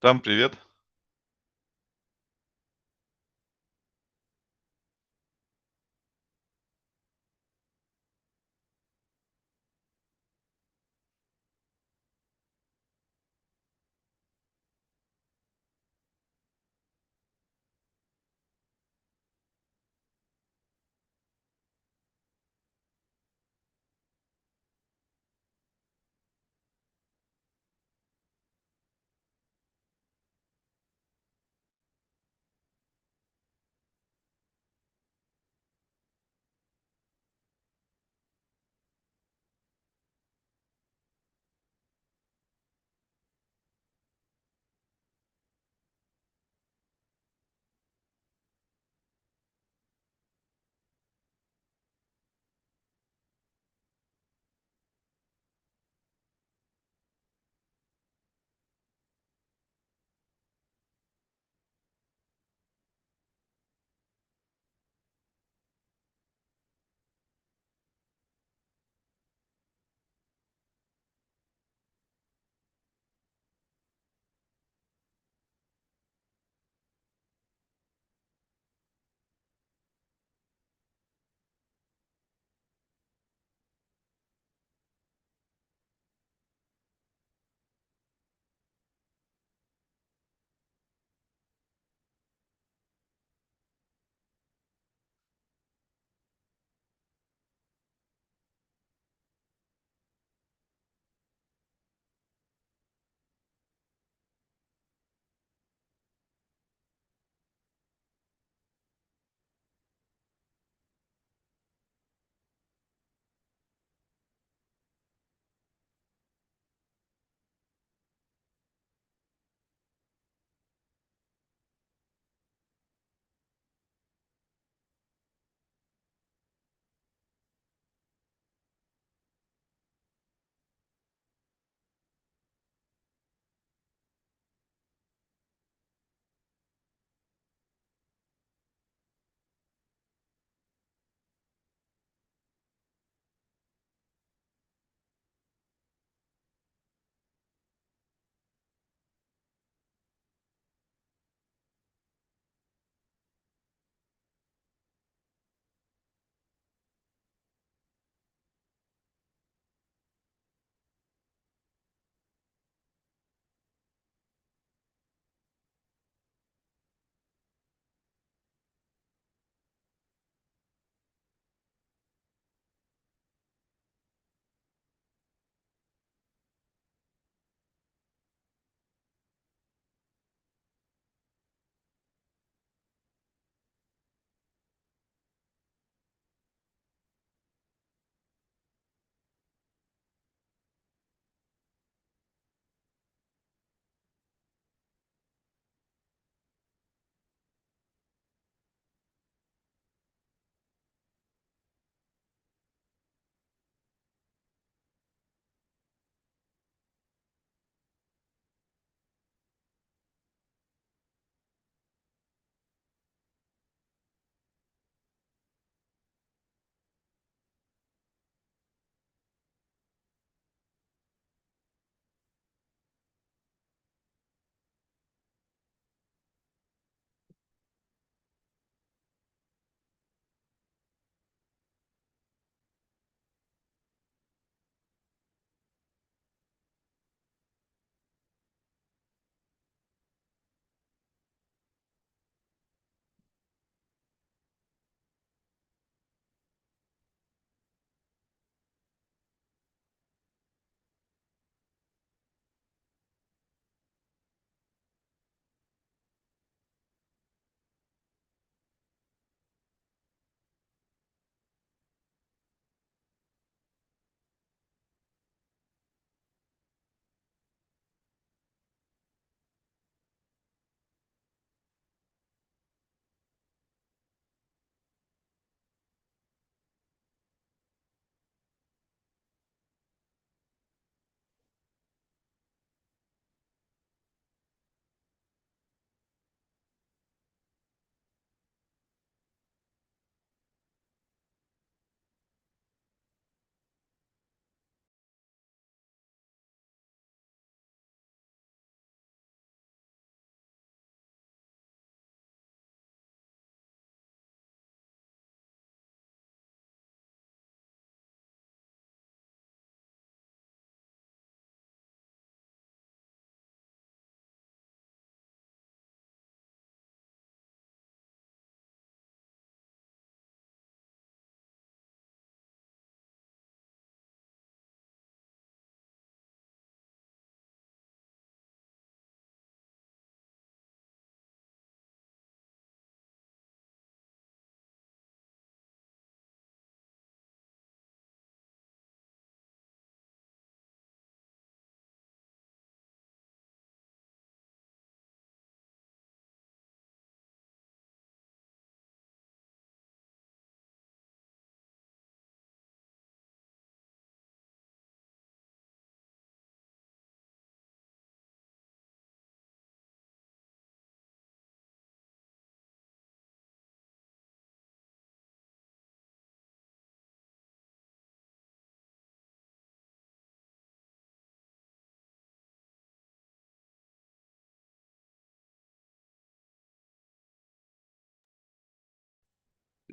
Там, привет.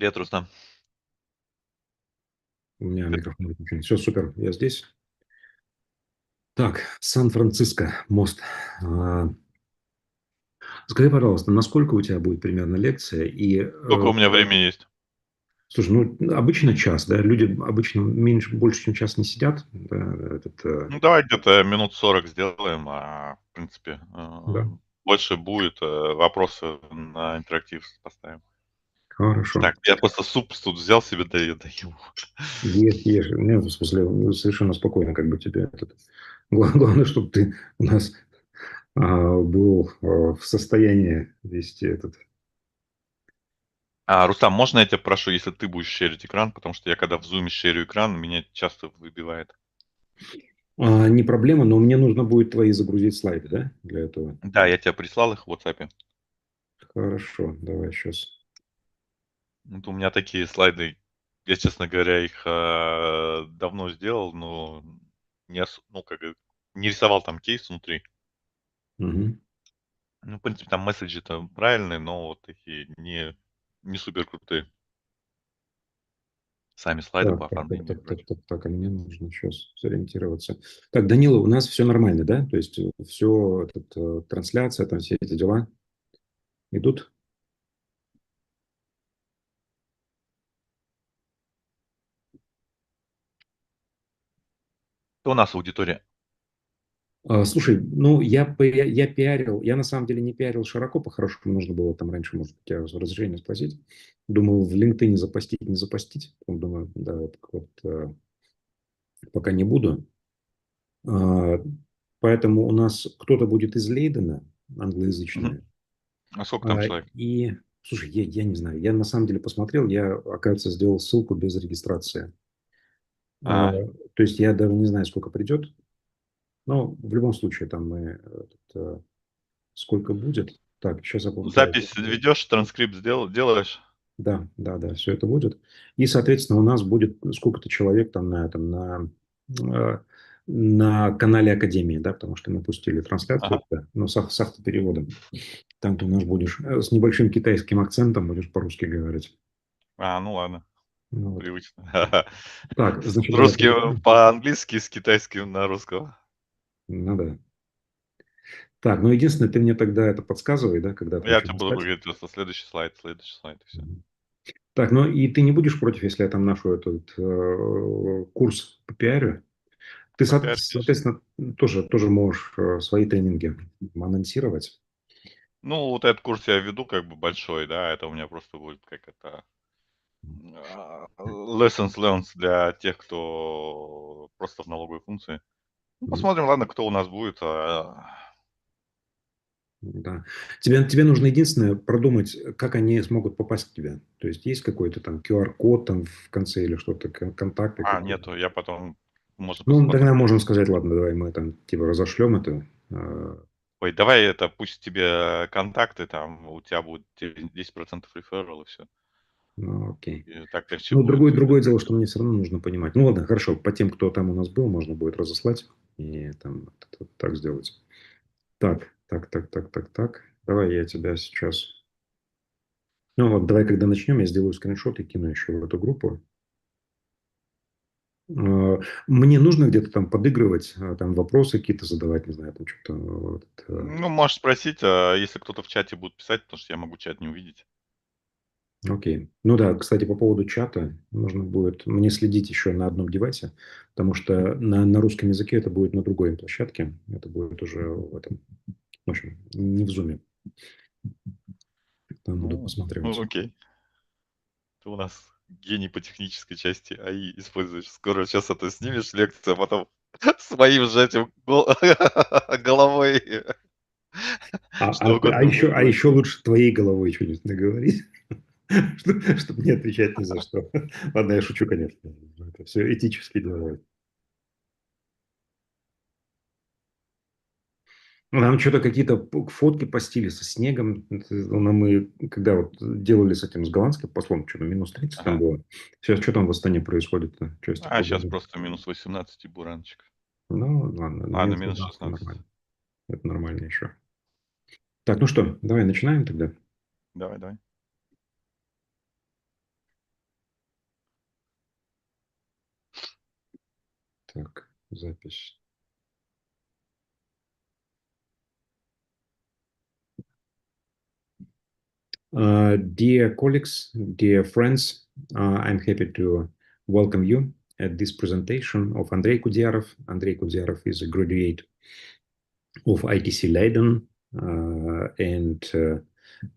Привет, Рустам. У меня Ты- микрофон выключен. Все супер, я здесь. Так, Сан-Франциско, мост. А, Скажи, пожалуйста, насколько у тебя будет примерно лекция? Сколько у меня времени есть? Слушай, ну, обычно час, да? Люди обычно меньше, больше, чем час не сидят. Да, Ну, давай где-то минут 40 сделаем, в принципе, да, больше будет, вопросы на интерактив поставим. хорошо. Так, я просто суп тут взял себе, даю. Ешь, ешь. Нет, в смысле, ну, совершенно спокойно, как бы тебе этот... Главное, чтобы ты у нас был в состоянии вести этот... Рустам, можно я тебя прошу, если ты будешь шерить экран, потому что я когда в зуме шерю экран, меня часто выбивает. Не проблема, но мне нужно будет твои загрузить слайды, да, для этого. Да, я тебе прислал их в WhatsApp. Хорошо, давай сейчас. Вот у меня такие слайды, я, честно говоря, их давно сделал, но ну, не рисовал там кейс внутри. Ну, в принципе, там месседжи-то правильные, но вот такие не супер крутые. Сами слайды Так, по так, так, оформлению и так, так, прочее. так, так, а мне нужно сейчас сориентироваться. Так, Данила, у нас все нормально, да? То есть все, трансляция, там все эти дела идут? Кто у нас в аудитории? Слушай, ну, я пиарил, я на самом деле не пиарил широко, по-хорошему нужно было там раньше, может, у тебя разрешение спросить. Думал, в LinkedIn запостить, не запостить. Потом думаю, да, пока не буду. А, Поэтому у нас кто-то будет из Лейдена, Мгм. англоязычные. А сколько там человек? И, слушай, я не знаю, я на самом деле посмотрел, я, оказывается, сделал ссылку без регистрации. А, А, То есть я даже не знаю, сколько придет, но в любом случае там сколько будет. Так, сейчас я попытаюсь. запись ведешь, транскрипт делаешь? Да, да, да, все это будет. И, соответственно, у нас будет сколько-то человек там э, на канале Академии, да, потому что мы пустили трансляцию, Ага. да, но с автопереводом. Там ты у нас будешь с небольшим китайским акцентом будешь по-русски говорить. Ну ладно, Ну, вот. привычно. Так, С значит, давай русским поговорим. по-английски, с китайским на русском. Ну да. Так, ну единственное, ты мне тогда это подсказывай, да, когда там Я что тебе буду искать. говорить просто следующий слайд, и все. Мгм. Так, ну и ты не будешь против, если я там нашу этот курс по пиарю? Ты, Попиарь, конечно. соответственно, тоже можешь свои тренинги анонсировать. Ну, вот этот курс я веду как бы большой, да, это у меня просто будет как это lessons learned для тех, кто просто в налоговой функции. Ну, Мгм. посмотрим, ладно, кто у нас будет. Да. Тебе нужно единственное продумать, как они смогут попасть к тебе. То есть есть какой-то там QR-код там в конце или что-то, контакты какие-то. Нету, я потом, можно Ну, тогда потом. можем сказать, ладно, давай мы там типа разошлем это. Ой, давай это, пусть тебе контакты, там, у тебя будет 10% реферал и все. Ну, окей. И так легче Ну, будет. другое дело, что мне все равно нужно понимать. Ну, ладно, хорошо, по тем, кто там у нас был, можно будет разослать и там так сделать. Так. Давай я тебя сейчас... Ну, вот давай, когда начнем, я сделаю скриншот и кину еще в эту группу. Мне нужно где-то там подыгрывать, там вопросы какие-то задавать, не знаю, там что-то. Ну, можешь спросить, если кто-то в чате будет писать, потому что я могу чат не увидеть. Окей. Ну да, кстати, по поводу чата, нужно будет мне следить еще на одном девайсе, потому что на русском языке это будет на другой площадке. Это будет уже в этом, в общем, не в зуме. Там буду Ну, посматривать. окей. Ты у нас гений по технической части АИ используешь. Скоро сейчас это снимешь лекцию, а потом своим же этим головой что угодно будешь А говорить. еще лучше твоей головой что-нибудь наговорить, чтобы не отвечать ни за что. Ладно, я шучу, конечно. Это все этически делают. Ну, там что-то какие-то фотки постили со снегом. Мы когда вот делали с этим, с голландским послом, что-то минус 30 там Ага. было. Сейчас что там в Астане происходит-то? Что с Сейчас погодой? просто минус 18 и буранчик. Ну, ладно, Ладно, минус минус 16 16. нормально. Это нормально еще. Так, ну что, давай начинаем тогда. Давай, давай. Так, запись. Dear colleagues, dear friends, I'm happy to welcome you at this presentation of Andrei Kudyarov. Andrei Kudyarov is a graduate of ITC Leiden and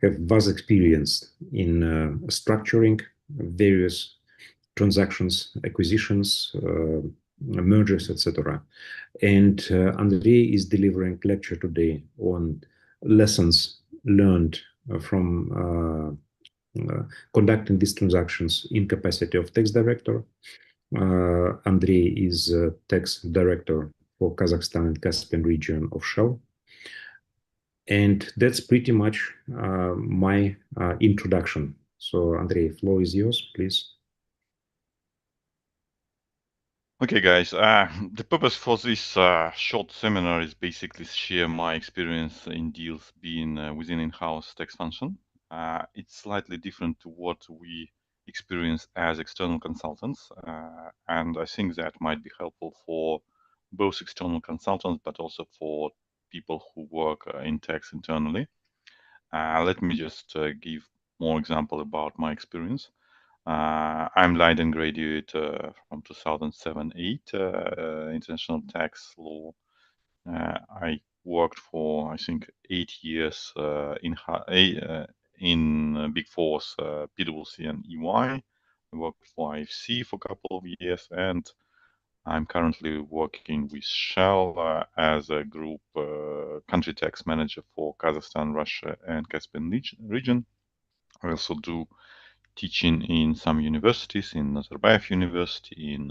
have vast experience in structuring various transactions, acquisitions, mergers, etc. And Andrei is delivering lecture today on lessons learned from conducting these transactions in capacity of tax director. Andrei is tax director for Kazakhstan and Caspian region of Shell. And that's pretty much my introduction. So, Andrei, floor is yours, please. Okay, guys, the purpose for this short seminar is basically share my experience in deals being within in-house tax function. It's slightly different to what we experience as external consultants, and I think that might be helpful for both external consultants, but also for people who work in tax internally. Let me just give more example about my experience. I'm Leiden graduate from 2007-8, international tax law. I worked for I think 8 years in Big Fours, PwC and EY. I worked for IFC for a couple of years, and I'm currently working with Shell as a group country tax manager for Kazakhstan, Russia, and Caspian region. I also do teaching in some universities, in Nazarbayev University, in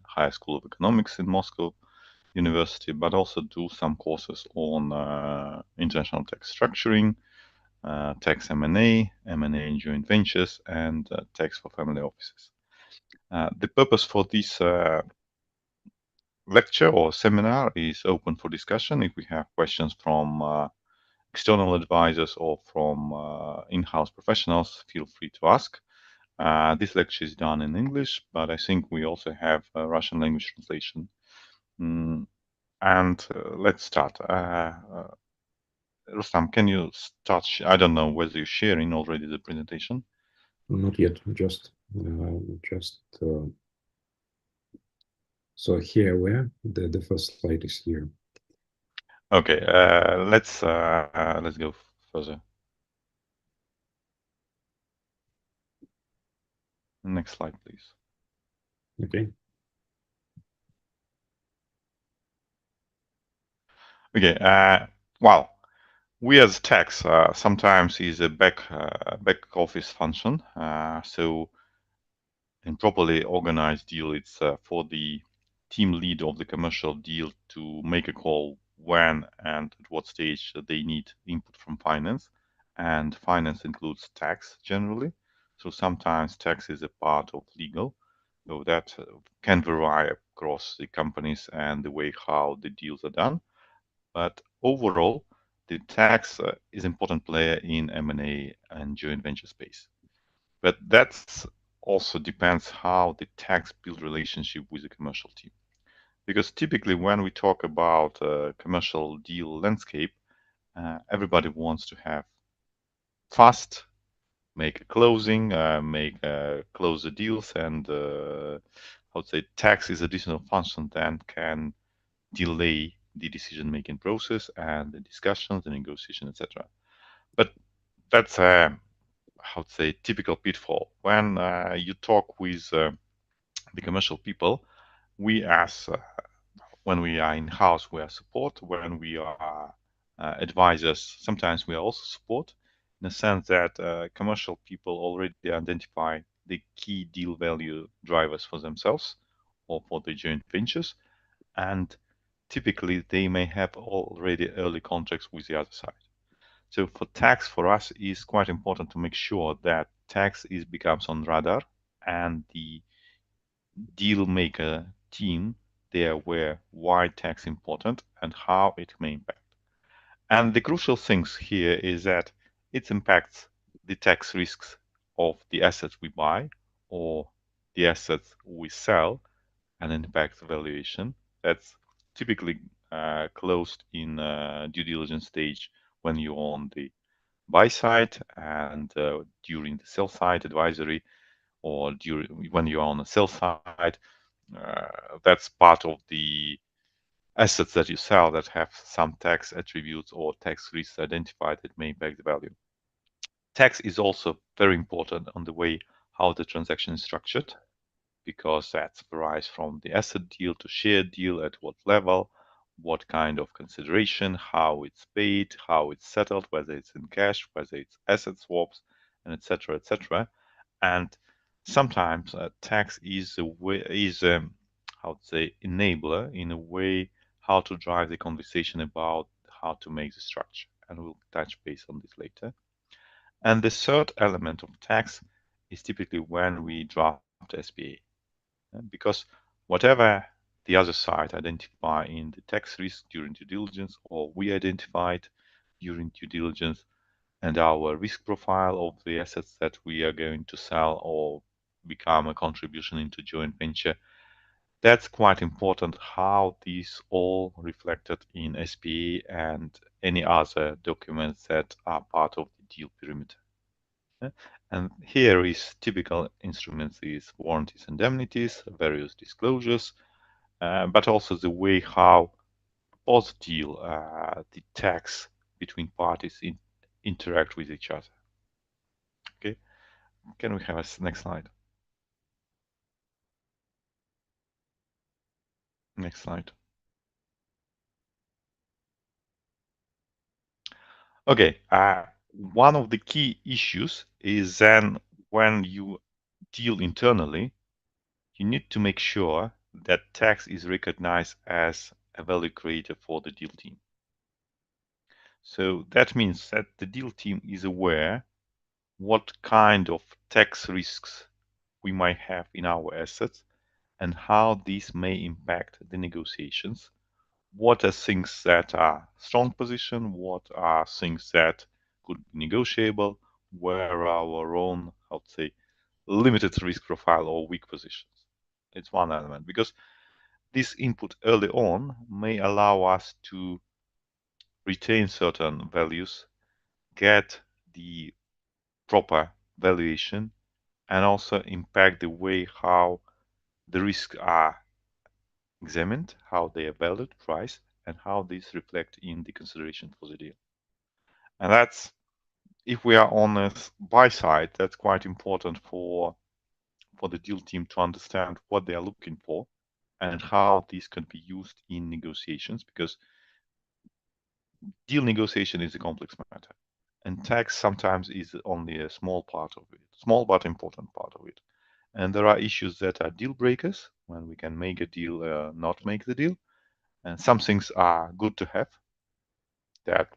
High School of Economics in Moscow University, but also do some courses on international tax structuring, tax M&A, M&A in joint ventures, and tax for family offices. The purpose for this lecture or seminar is open for discussion. If we have questions from external advisors or from in-house professionals, feel free to ask. This lecture is done in English, but I think we also have a Russian language translation. And let's start. Rustam, can you start? I don't know whether you're sharing already the presentation. Not yet, just so here where the first slide is here. Okay, let's go further. Next slide, please. Okay. Okay. Well, we as tax sometimes is a back office function. So in properly organized deal, it's for the team lead of the commercial deal to make a call when and at what stage they need input from finance. And finance includes tax generally. So sometimes tax is a part of legal. So that can vary across the companies and the way how the deals are done. But overall, the tax is an important player in M&A and joint venture space. But that's also depends how the tax build relationship with the commercial team. Because typically when we talk about commercial deal landscape, everybody wants to have fast, make a closing, close the deals, and I would say tax is additional function that can delay the decision-making process and the discussions, the negotiation, etc. But that's a how to say typical pitfall. When you talk with the commercial people, we as when we are in house, we are support. When we are advisors, sometimes we are also support. In the sense that commercial people already identify the key deal value drivers for themselves or for the joint ventures, and typically they may have already early contracts with the other side. So for tax, for us, is quite important to make sure that tax becomes on radar and the deal maker team, they are aware why tax important and how it may impact. And the crucial things here is that it impacts the tax risks of the assets we buy or the assets we sell, and impact valuation. That's typically closed in due diligence stage when you're on the buy side and during the sell side advisory, or during when you're on the sell side. That's part of the assets that you sell that have some tax attributes or tax risks identified that may impact the value. Tax is also very important on the way how the transaction is structured, because that varies from the asset deal to share deal, at what level, what kind of consideration, how it's paid, how it's settled, whether it's in cash, whether it's asset swaps, and etc. etc. And sometimes tax is a way, is how to say, enabler in a way how to drive the conversation about how to make the structure, and we'll touch base on this later. And the third element of tax is typically when we draft SPA, because whatever the other side identify in the tax risk during due diligence, or we identified during due diligence, and our risk profile of the assets that we are going to sell or become a contribution into joint venture, that's quite important how these all reflected in SPA and any other documents that are part of the deal perimeter. And here is typical instruments is warranties, indemnities, various disclosures, but also the way how post deal the tax between parties interact with each other. Okay, can we have a next slide? Next slide. Okay, one of the key issues is then when you deal internally, you need to make sure that tax is recognized as a value creator for the deal team. So that means that the deal team is aware what kind of tax risks we might have in our assets and how these may impact the negotiations. What are things that are strong position? What are things that could be negotiable? Where are our own, I would say, limited risk profile or weak positions? It's one element, because this input early on may allow us to retain certain values, get the proper valuation, and also impact the way how the risks are examined, how they are valued, priced, and how these reflect in the consideration for the deal. And that's, if we are on a buy side, that's quite important for the deal team to understand what they are looking for and how these can be used in negotiations, because deal negotiation is a complex matter, and tax sometimes is only a small part of it, small but important part of it. And there are issues that are deal breakers when we can make a deal, not make the deal. And some things are good to have, that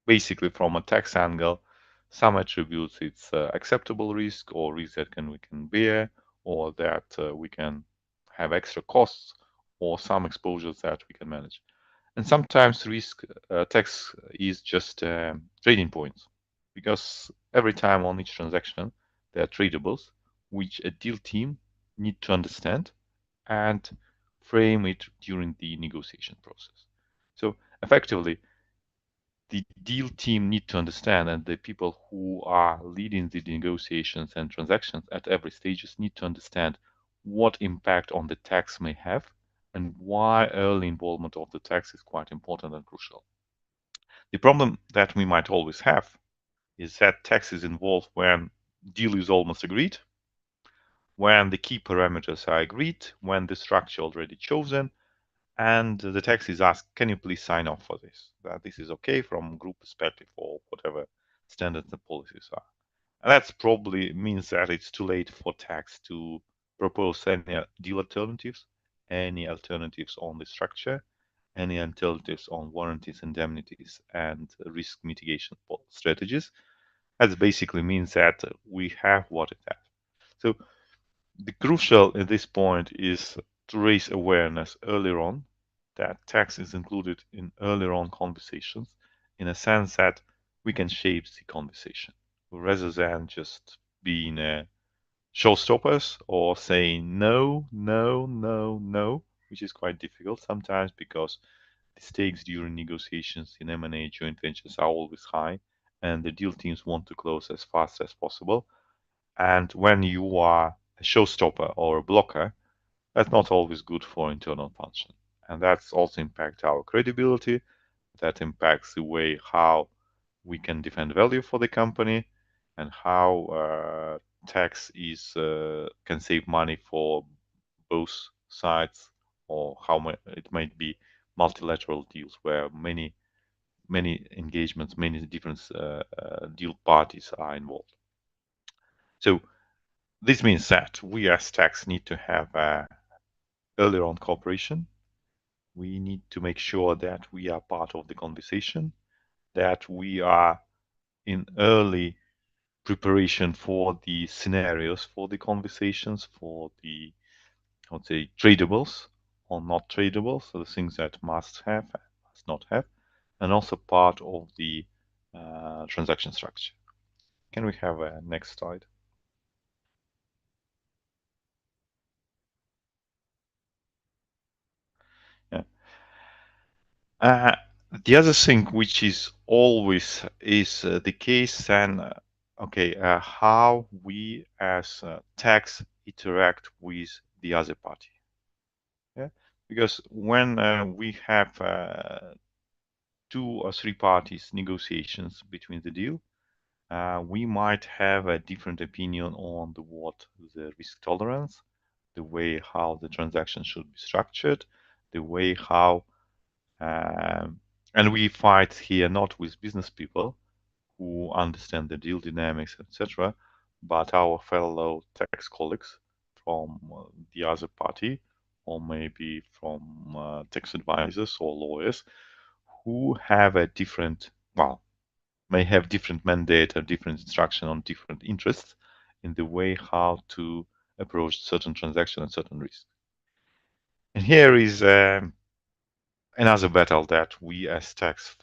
basically from a tax angle, some attributes it's acceptable risk or risk that we can bear, or that we can have extra costs, or some exposures that we can manage. And sometimes risk tax is just trading points, because every time on each transaction there are tradables which a deal team need to understand and frame it during the negotiation process. So effectively, the deal team need to understand, and the people who are leading the negotiations and transactions at every stages need to understand what impact on the tax may have, and why early involvement of the tax is quite important and crucial. The problem that we might always have is that tax is involved when deal is almost agreed, when the key parameters are agreed, when the structure already chosen, and the tax is asked, can you please sign off for this? That this is okay from group perspective or whatever standards and policies are. And that probably means that it's too late for tax to propose any deal alternatives, any alternatives on the structure, any alternatives on warranties, indemnities, and risk mitigation strategies. That basically means that we have what it has. So the crucial at this point is to raise awareness earlier on that tax is included in earlier on conversations, in a sense that we can shape the conversation rather than just being a showstoppers or saying no, no, no, no, which is quite difficult sometimes because the stakes during negotiations in M&A joint ventures are always high, and the deal teams want to close as fast as possible. And when you are a showstopper or a blocker, that's not always good for internal function. And that's also impact our credibility. That impacts the way how we can defend value for the company and how tax is can save money for both sides, or how it might be multilateral deals where many engagements, many different deal parties are involved. So this means that we as tax need to have earlier on cooperation. We need to make sure that we are part of the conversation, that we are in early preparation for the scenarios, for the conversations, for the, I would say, tradables or not tradables, so the things that must have, must not have, and also part of the transaction structure. Can we have a next slide? Yeah. The other thing which is always is the case, then okay, how we as tax interact with the other party. Yeah, because when we have two or three parties negotiations between the deal, we might have a different opinion on what the risk tolerance, the way how the transaction should be structured, the way how, and we fight here not with business people who understand the deal dynamics, etc., but our fellow tax colleagues from the other party, or maybe from tax advisors or lawyers who have a different, well, may have different mandate or different instruction on different interests in the way how to approach certain transaction and certain risk. And here is another battle that we as tax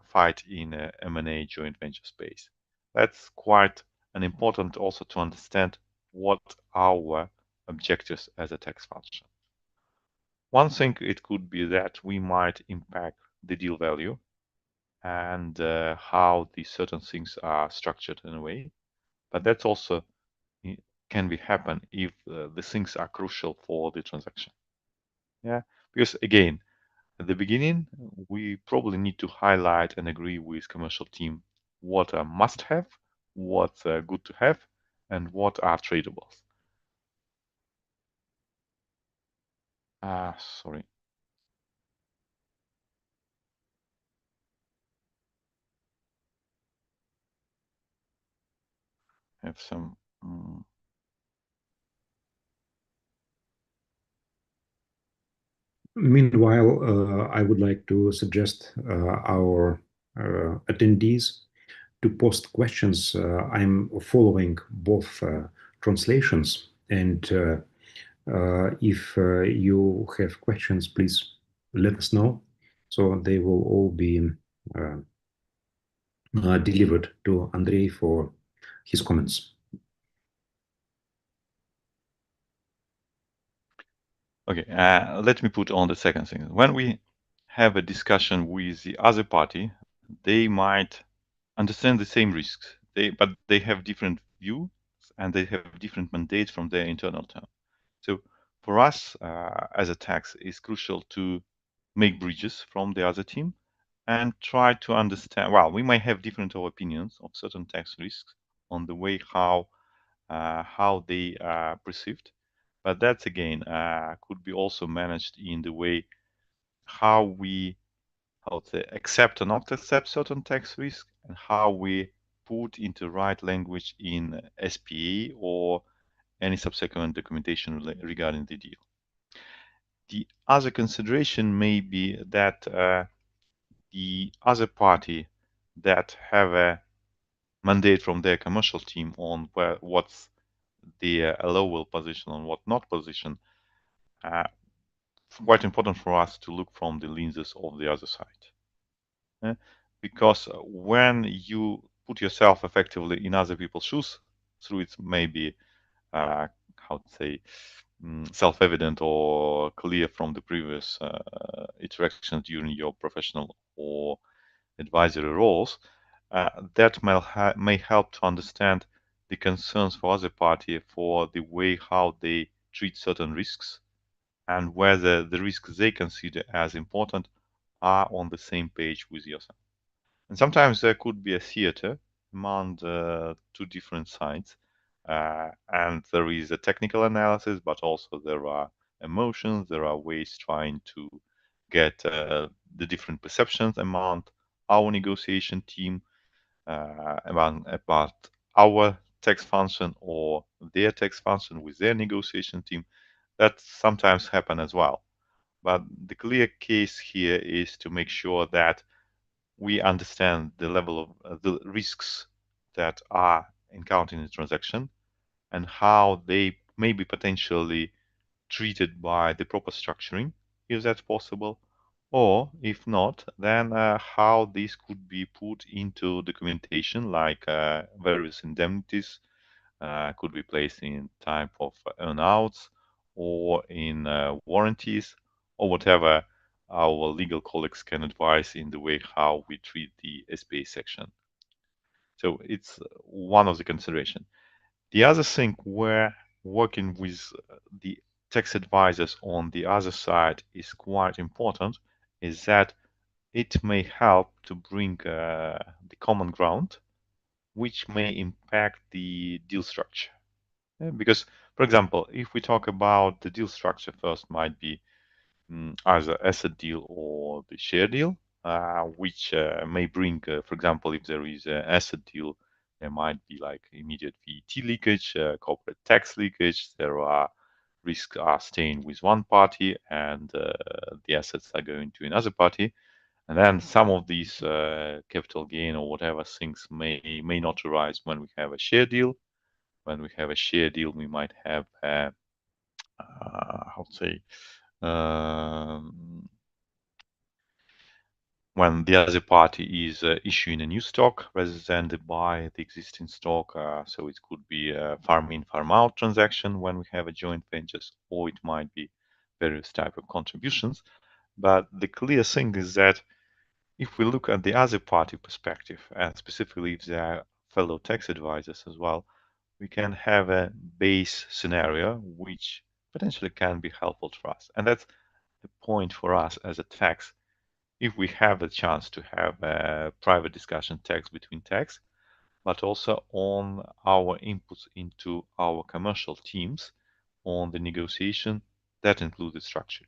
fight in M&A joint venture space. That's quite an important also to understand what our objectives as a tax function. One thing it could be that we might impact the deal value and how these certain things are structured in a way, but that's also can be happen if the things are crucial for the transaction. Yeah, because again, at the beginning, we probably need to highlight and agree with commercial team what are must have, what's good to have, and what are tradables. Sorry. I have some. Meanwhile, I would like to suggest our attendees to post questions. I'm following both translations, and if you have questions, please let us know. So they will all be delivered to Andrei for his comments. Okay, let me put on the second thing. When we have a discussion with the other party, they might understand the same risks, but they have different views and they have different mandates from their internal team. So for us as a tax, it's crucial to make bridges from the other team and try to understand. Well, we might have different opinions of certain tax risks on the way how they are perceived, but that's again could be also managed in the way how we accept or not accept certain tax risk and how we put into right language in SPA or any subsequent documentation regarding the deal. The other consideration may be that the other party that have a mandate from their commercial team on what's the allowable position and what not position, quite important for us to look from the lenses of the other side. Because when you put yourself effectively in other people's shoes, through its maybe how to say, self-evident or clear from the previous interactions during your professional or advisory roles, that may help to understand the concerns for other party for the way how they treat certain risks and whether the risks they consider as important are on the same page with yourself. And sometimes there could be a theater among the two different sides, and there is a technical analysis, but also there are emotions, there are ways trying to get the different perceptions among our negotiation team, about our text function or their text function with their negotiation team. That sometimes happen as well. But the clear case here is to make sure that we understand the level of the risks that are encountered in the transaction and how they may be potentially treated by the proper structuring, if that's possible, or if not, then how this could be put into documentation, like various indemnities could be placed in type of earnouts or in warranties or whatever our legal colleagues can advise in the way how we treat the SPA section. So it's one of the consideration. The other thing where working with the tax advisors on the other side is quite important is that it may help to bring the common ground, which may impact the deal structure. Because, for example, if we talk about the deal structure first, might be either asset deal or the share deal, which may bring, for example, if there is an asset deal, there might be like immediate VAT leakage, corporate tax leakage. There are risks are staying with one party and the assets are going to another party. And then some of these capital gain or whatever things may not arise when we have a share deal. When we have a share deal, we might have how to say um, when the other party is issuing a new stock rather than to buy the existing stock. So it could be a farm in, farm out transaction when we have a joint ventures, or it might be various type of contributions. But the clear thing is that if we look at the other party perspective, and specifically if they are fellow tax advisors as well, we can have a base scenario which potentially can be helpful for us. And that's the point for us as a tax. If we have a chance to have a private discussion text between tax, but also on our inputs into our commercial teams on the negotiation that include the structure.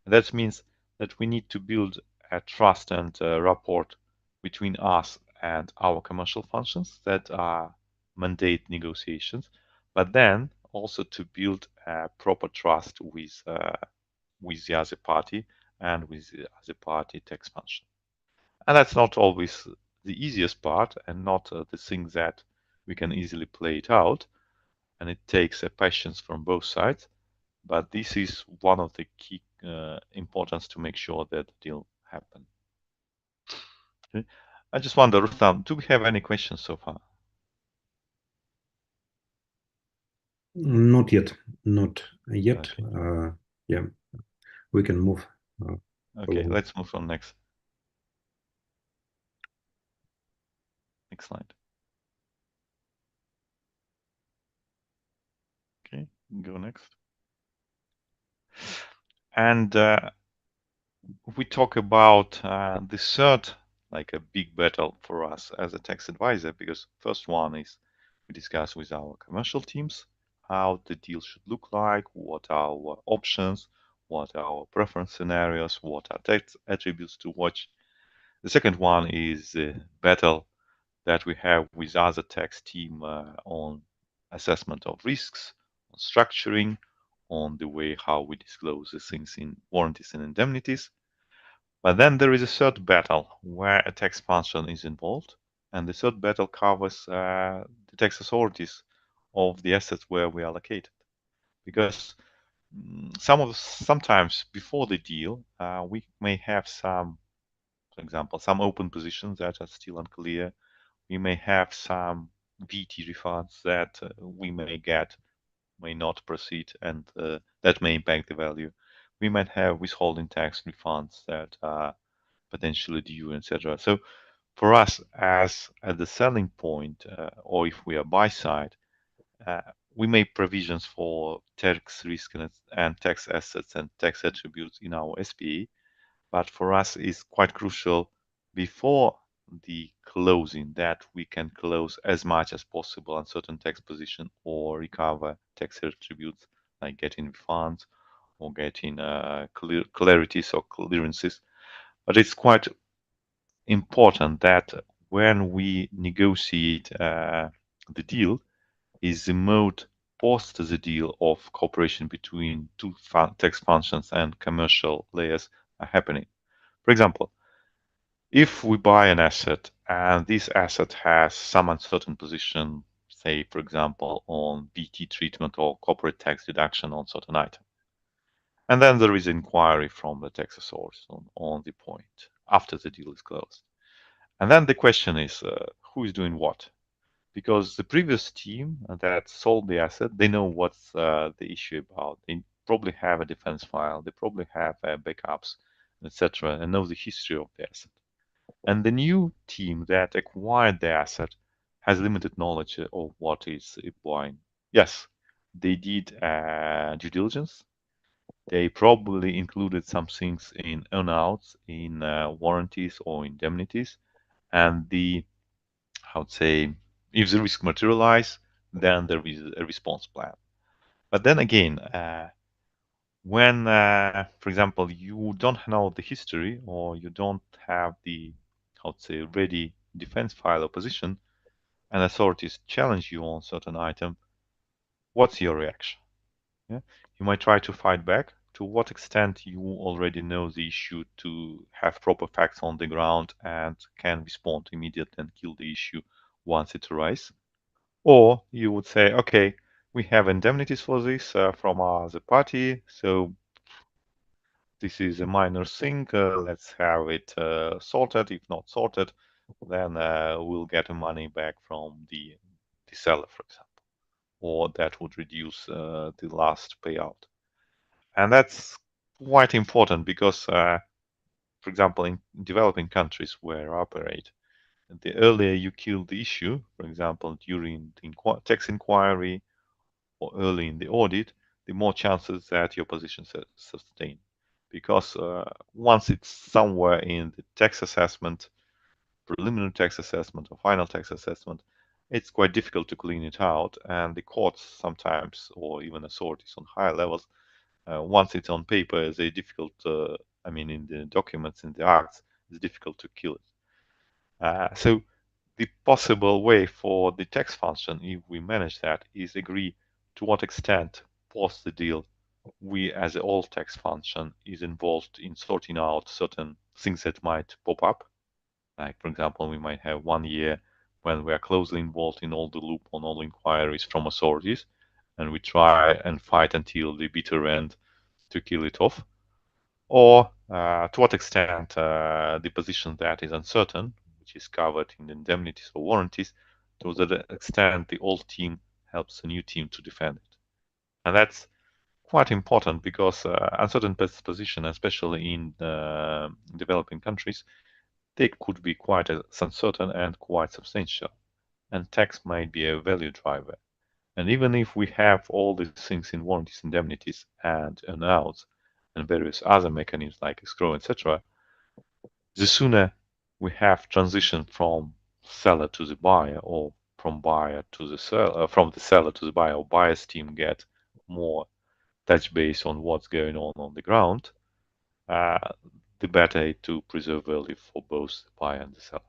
And that means that we need to build a trust and rapport between us and our commercial functions that are mandate negotiations, but then also to build a proper trust with the other party and with the other party tax function. And that's not always the easiest part and not the thing that we can easily play it out. And it takes a patience from both sides. But this is one of the key importance to make sure that the deal happen. Okay. I just wonder, Rustam, do we have any questions so far? Not yet. Not yet. Okay. Yeah, we can move. Okay, Forward. let's move on next. Next slide. Okay, go next. And we talk about the third, like a big battle for us as a tax advisor, because first one is we discuss with our commercial teams how the deal should look like, what are our options, what are our preference scenarios, what are tax attributes to watch. The second one is the battle that we have with other tax team on assessment of risks, on structuring, on the way how we disclose the things in warranties and indemnities. But then there is a third battle where a tax function is involved, and the third battle covers the tax authorities of the assets where we are located. Because sometimes before the deal, we may have some, for example, some open positions that are still unclear. We may have some VAT refunds that we may get may not proceed, and that may impact the value. We might have withholding tax refunds that are potentially due, etc. So for us, as at the selling point, or if we are buy side, uh, we make provisions for tax risk and tax assets and tax attributes in our SPA. But for us, it's quite crucial before the closing that we can close as much as possible on certain tax position or recover tax attributes like getting refunds or getting clarities or clearances. But it's quite important that when we negotiate the deal, is the mode post the deal of cooperation between two tax functions and commercial layers are happening. For example, if we buy an asset and this asset has some uncertain position, say, for example, on VAT treatment or corporate tax deduction on certain item, and then there is inquiry from the tax authorities on the point after the deal is closed. And then the question is, who is doing what? Because the previous team that sold the asset, they know what's the issue about. They probably have a defense file, they probably have backups, etc., and know the history of the asset. And the new team that acquired the asset has limited knowledge of what is buying. Yes, they did due diligence. They probably included some things in earnouts, in warranties or indemnities, and the, how to say, if the risk materialize, then there is a response plan. But then again, when, for example, you don't know the history or you don't have the, how to say, ready defense file or position, and authorities challenge you on certain item, what's your reaction? Yeah? You might try to fight back. To what extent you already know the issue to have proper facts on the ground and can respond immediately and kill the issue once it arises? Or you would say, okay, we have indemnities for this from the party, so this is a minor thing. Let's have it sorted. If not sorted, then we'll get the money back from the seller, for example, or that would reduce the last payout. And that's quite important because, for example, in developing countries where I operate, the earlier you kill the issue, for example, during the tax inquiry or early in the audit, the more chances that your position sustain. Because once it's somewhere in the tax assessment, preliminary tax assessment or final tax assessment, it's quite difficult to clean it out. And the courts sometimes, or even authorities on higher levels, once it's on paper, they're difficult, I mean, in the documents, in the acts, it's difficult to kill it. So the possible way for the tax function, if we manage that, is agree to what extent post the deal we as a all tax function is involved in sorting out certain things that might pop up. Like, for example, we might have 1 year when we are closely involved in all the loop on all inquiries from authorities, and we try and fight until the bitter end to kill it off. Or to what extent the position that is uncertain, which is covered in indemnities or warranties, to the extent the old team helps the new team to defend it. And that's quite important because uncertain position, especially in developing countries, they could be quite uncertain and quite substantial. And tax might be a value driver. And even if we have all these things in warranties, indemnities, and earnouts, and various other mechanisms like escrow, etc., the sooner we have transition from seller to the buyer, or from buyer to the seller, from the seller to the buyer, or buyer's team get more touch base on what's going on the ground, uh, the better to preserve value for both the buyer and the seller.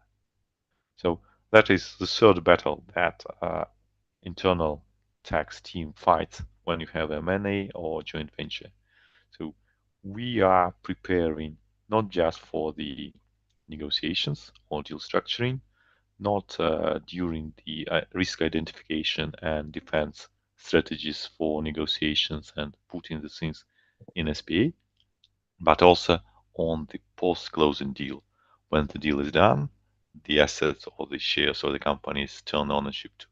So that is the third battle that internal tax team fights when you have M&A or joint venture. So we are preparing not just for the negotiations or deal structuring, not during the risk identification and defense strategies for negotiations and putting the things in SPA, but also on the post-closing deal. When the deal is done, the assets or the shares or the companies turn ownership to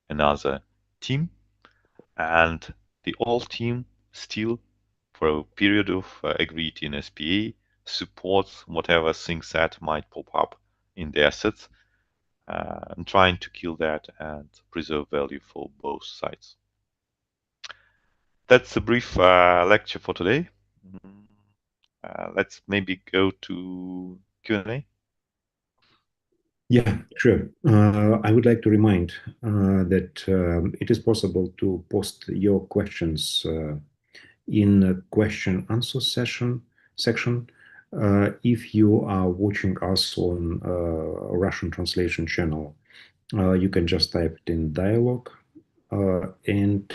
another team, And the old team still, for a period of agreed in SPA, supports whatever things that might pop up in the assets, and trying to kill that and preserve value for both sides. That's a brief lecture for today. Let's maybe go to Q&A. Yeah, sure. I would like to remind that it is possible to post your questions in a question answer section. If you are watching us on Russian translation channel, you can just type it in dialogue and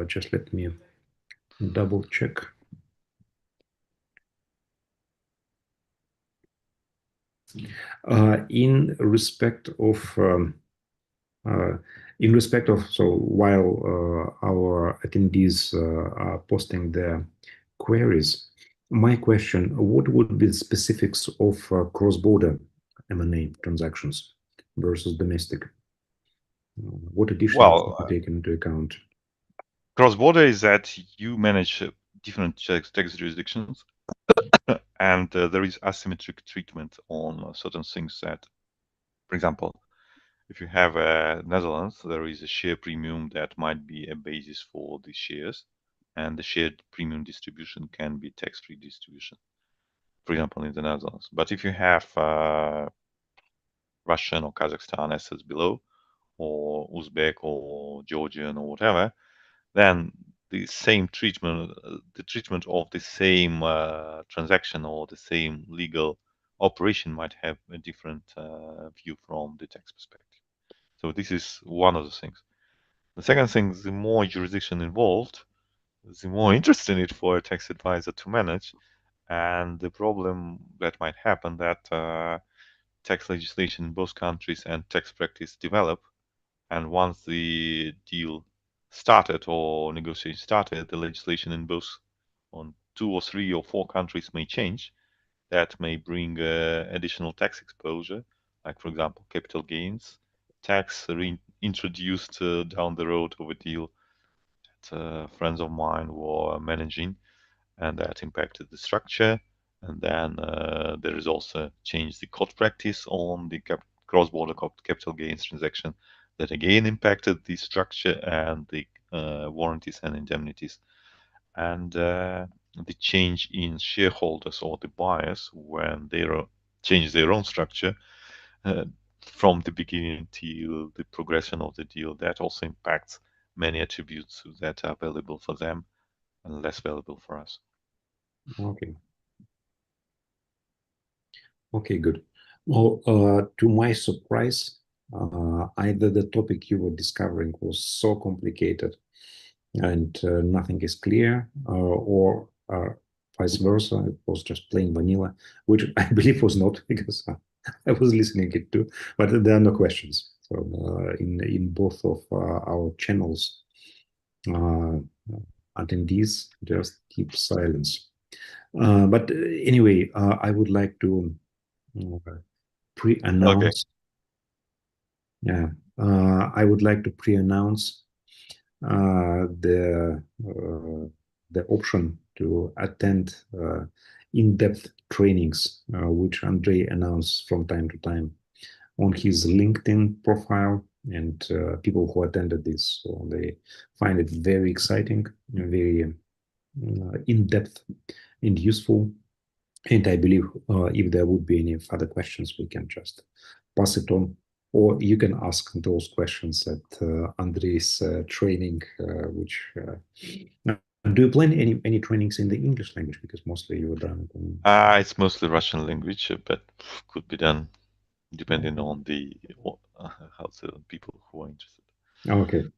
just let me double check. In respect of so while our attendees are posting their queries, my question: what would be the specifics of cross-border M&A transactions versus domestic? What additional should be taken into account? Cross-border is that you manage different tax jurisdictions, and there is asymmetric treatment on certain things that, for example, if you have Netherlands, there is a share premium that might be a basis for the shares, and the shared premium distribution can be tax-free distribution, for example, in the Netherlands. But if you have Russian or Kazakhstan assets below, or Uzbek or Georgian or whatever, then the same treatment, the treatment of the same transaction or the same legal operation might have a different view from the tax perspective. So this is one of the things. The second thing, the more jurisdiction involved, the more interesting it for a tax advisor to manage. And the problem that might happen that tax legislation in both countries and tax practice develop, and once the deal started or negotiation started, the legislation in both on 2 or 3 or 4 countries may change. That may bring additional tax exposure, like for example, capital gains tax introduced down the road of a deal that friends of mine were managing, and that impacted the structure. And then there is also change the court practice on the cross-border capital gains transaction that again impacted the structure and the warranties and indemnities. And the change in shareholders or the buyers when they change their own structure uh, from the beginning till the progression of the deal, that also impacts many attributes that are valuable for them and less valuable for us. Okay. Okay, good. Well, to my surprise, either the topic you were discovering was so complicated and nothing is clear, or vice versa, it was just plain vanilla, which I believe was not, because I was listening it too, but there are no questions. So in both of our channels, attendees just keep silence. But anyway, I would like to Okay. pre-announce. Yeah, I would like to pre-announce the option to attend in-depth trainings, which Andrei announced from time to time on his LinkedIn profile. And people who attended this, so they find it very exciting, very in-depth and useful. And I believe if there would be any further questions, we can just pass it on, or you can ask those questions at Andrei's training, which do you plan any trainings in the English language? Because mostly you were done. It's mostly Russian language, but could be done depending on the how the people who are interested.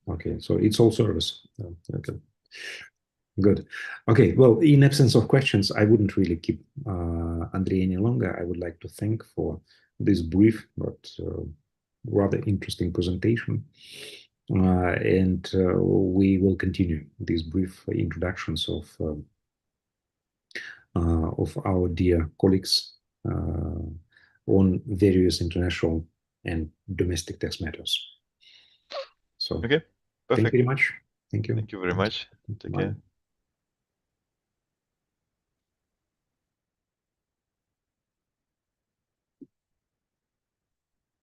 Okay. So it's all service. Okay. Good. Okay. Well, in absence of questions, I wouldn't really keep Andrei any longer. I would like to thank for this brief but rather interesting presentation. And we will continue these brief introductions of our dear colleagues on various international and domestic tax matters. So Okay, thank you perfect. very much. Thank you. Thank you very much. Take Bye. care.